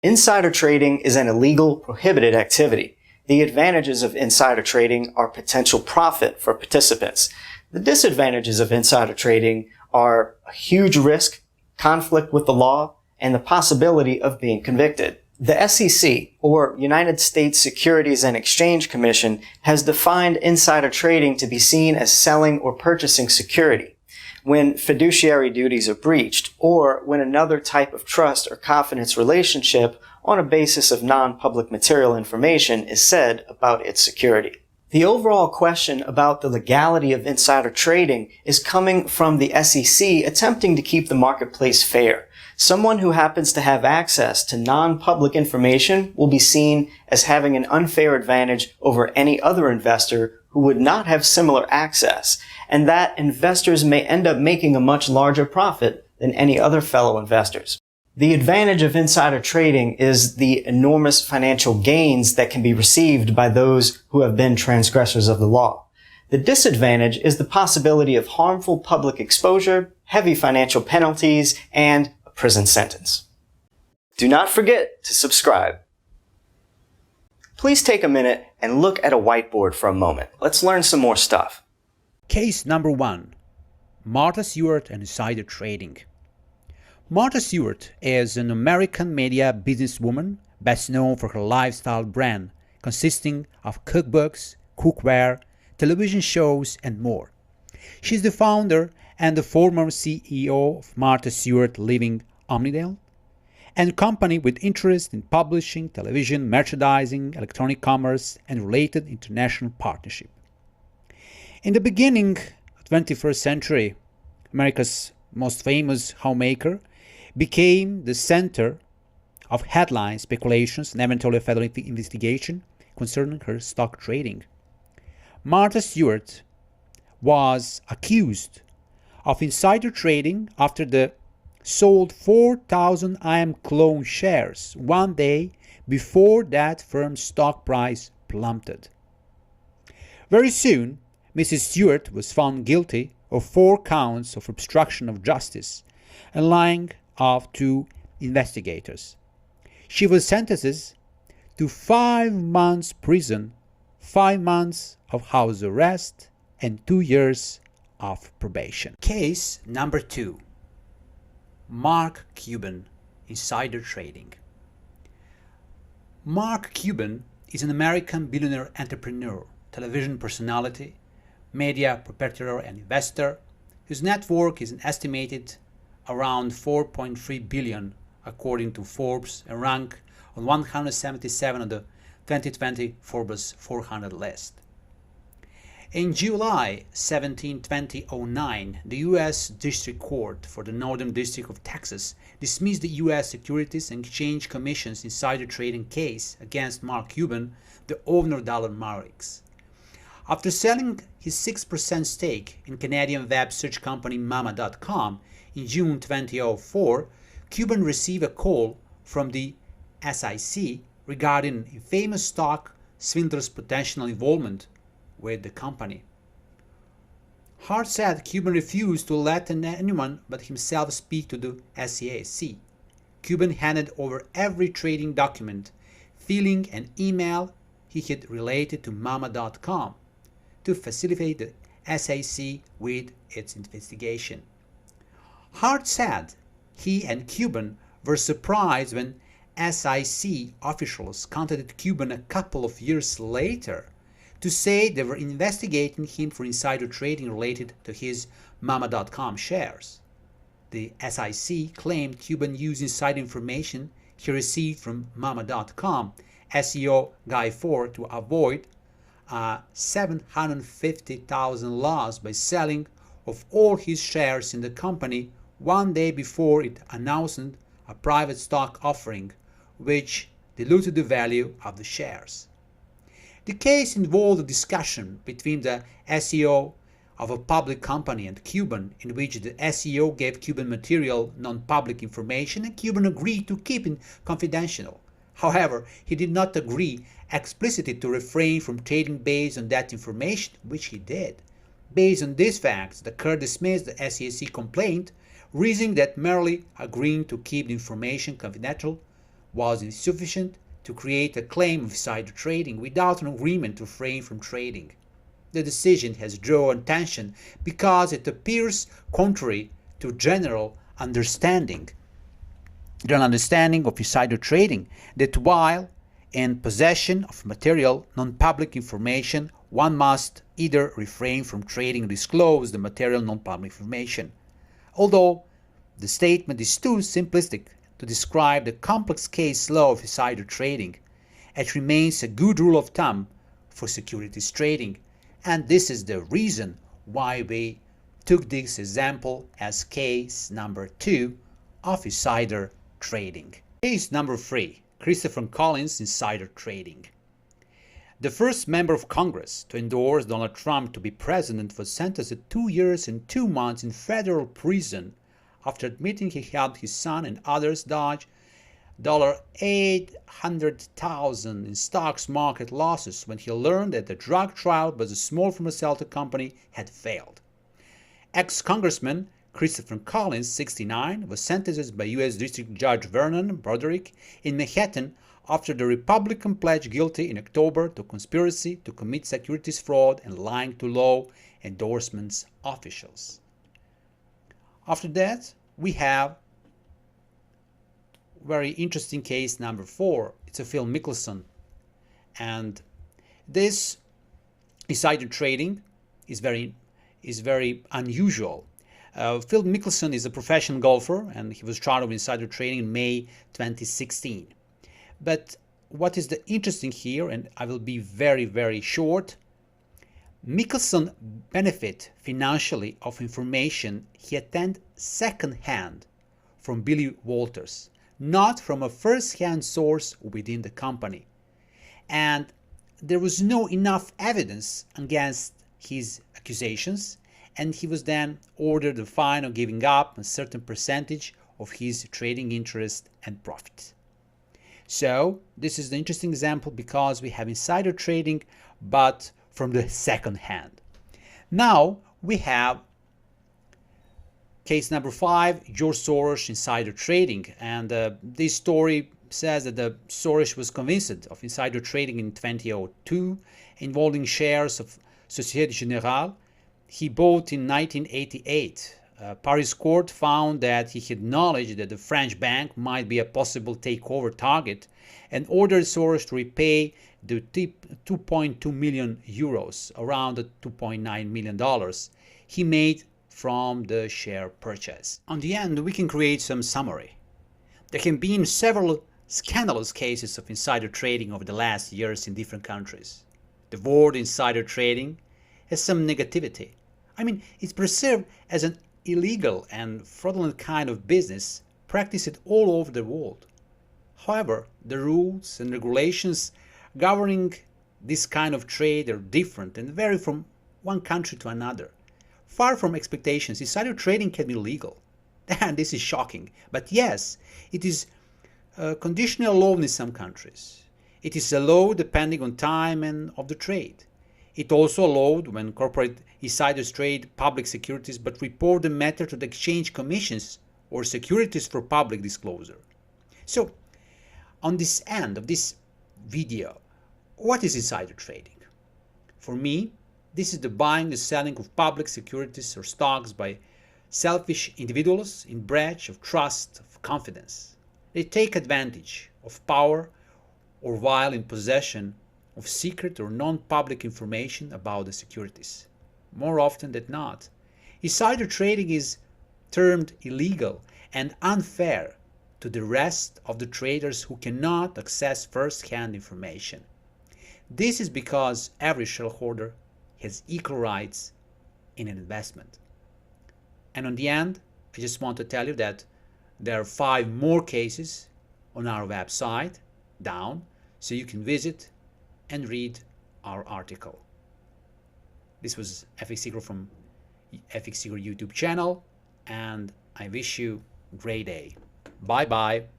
Insider trading is an illegal, prohibited activity. The advantages of insider trading are potential profit for participants. The disadvantages of insider trading are a huge risk, conflict with the law, and the possibility of being convicted. The SEC, or United States Securities and Exchange Commission, has defined insider trading to be seen as selling or purchasing security when fiduciary duties are breached, or when another type of trust or confidence relationship on a basis of non-public material information is said about its security. The overall question about the legality of insider trading is coming from the SEC attempting to keep the marketplace fair. Someone who happens to have access to non-public information will be seen as having an unfair advantage over any other investor who would not have similar access, and that investors may end up making a much larger profit than any other fellow investors. The advantage of insider trading is the enormous financial gains that can be received by those who have been transgressors of the law. The disadvantage is the possibility of harmful public exposure, heavy financial penalties, and a prison sentence. Do not forget to subscribe. Please take a minute and look at a whiteboard for a moment. Let's learn some more stuff. Case number 1. Martha Stewart and insider trading. Martha Stewart is an American media businesswoman best known for her lifestyle brand consisting of cookbooks, cookware, television shows, and more. She is the founder and the former CEO of Martha Stewart Living Omnidale, and a company with interest in publishing, television, merchandising, electronic commerce, and related international partnership. In the beginning of the 21st century, America's most famous homemaker became the center of headline speculations and eventually a federal investigation concerning her stock trading. Martha Stewart was accused of insider trading after the sold 4,000 IM clone shares one day before that firm's stock price plummeted. Very soon, Mrs. Stewart was found guilty of 4 counts of obstruction of justice and lying to investigators. She was sentenced to 5 months prison, 5 months of house arrest, and 2 years of probation. Case number 2. Mark Cuban, insider trading. Mark Cuban is an American billionaire entrepreneur, television personality, media proprietor and investor, whose net worth is estimated around $4.3 billion according to Forbes, and rank on 177 on the 2020 Forbes 400 list. In July 17, 2009, the U.S. District Court for the Northern District of Texas dismissed the U.S. Securities and Exchange Commission's insider trading case against Mark Cuban, the owner of Dallas Mavericks. After selling his 6% stake in Canadian web search company Mama.com in June 2004, Cuban received a call from the SEC regarding a famous stock swindler's potential involvement with the company. Hart said Cuban refused to let anyone but himself speak to the SEC. Cuban handed over every trading document, filing, and email he had related to Mama.com to facilitate the SEC with its investigation. Hart said he and Cuban were surprised when SEC officials contacted Cuban a couple of years later to say they were investigating him for insider trading related to his Mama.com shares. The SEC claimed Cuban used inside information he received from Mama.com SEO Guy Ford to avoid a $750,000 loss by selling of all his shares in the company one day before it announced a private stock offering, which diluted the value of the shares. The case involved a discussion between the SEO of a public company and Cuban, in which the SEO gave Cuban material non-public information and Cuban agreed to keep it confidential. However, he did not agree explicitly to refrain from trading based on that information, which he did. Based on these facts, the court dismissed the SEC complaint, reasoning that merely agreeing to keep the information confidential was insufficient to create a claim of insider trading without an agreement to refrain from trading. The decision has drawn attention because it appears contrary to general understanding of insider trading, that while in possession of material non-public information, one must either refrain from trading or disclose the material non-public information. Although the statement is too simplistic to describe the complex case law of insider trading, it remains a good rule of thumb for securities trading, and this is the reason why we took this example as case number 2 of insider trading. Case number 3, Christopher Collins insider trading. The first member of Congress to endorse Donald Trump to be president was sentenced to 2 years and 2 months in federal prison after admitting he helped his son and others dodge $800,000 in stock market losses when he learned that the drug trial by the small pharmaceutical company had failed. Ex-Congressman Christopher Collins, 69, was sentenced by U.S. District Judge Vernon Broderick in Manhattan after the Republican pled guilty in October to conspiracy to commit securities fraud and lying to law endorsement officials. After that, we have very interesting case number 4. It's a Phil Mickelson, and this insider trading is very unusual. Phil Mickelson is a professional golfer, and he was charged with insider trading in May 2016. But what is the interesting here, and I will be very short, Mickelson benefit financially of information he attained second-hand from Billy Walters, not from a first-hand source within the company. And there was no enough evidence against his accusations, and he was then ordered a fine of giving up a certain percentage of his trading interest and profit. So this is the interesting example because we have insider trading, but from the second hand. Now we have case number 5, George Soros insider trading, and this story says that the Soros was convinced of insider trading in 2002 involving shares of Société Générale he bought in 1988. Paris court found that he had knowledge that the French bank might be a possible takeover target and ordered Soros to repay the 2.2 million euros, around $2.9 million, he made from the share purchase. On the end, we can create some summary. There have been several scandalous cases of insider trading over the last years in different countries. The word insider trading has some negativity. I mean, it's perceived as an illegal and fraudulent kind of business practiced all over the world. However, the rules and regulations governing this kind of trade are different and vary from one country to another. Far from expectations, insider trading can be legal. And this is shocking. But yes, it is conditionally allowed in some countries. It is allowed depending on time and of the trade. It also allowed when corporate insiders trade public securities but report the matter to the exchange commissions or securities for public disclosure. So, on this end of this video, what is insider trading? For me, this is the buying and selling of public securities or stocks by selfish individuals in breach of trust, of confidence. They take advantage of power or while in possession of secret or non-public information about the securities. More often than not, insider trading is termed illegal and unfair to the rest of the traders who cannot access first-hand information. This is because every shareholder has equal rights in an investment. And on the end, I just want to tell you that there are 5 more cases on our website down, so you can visit and read our article. This was FX Secret from FX Secret YouTube channel, and I wish you a great day. Bye bye.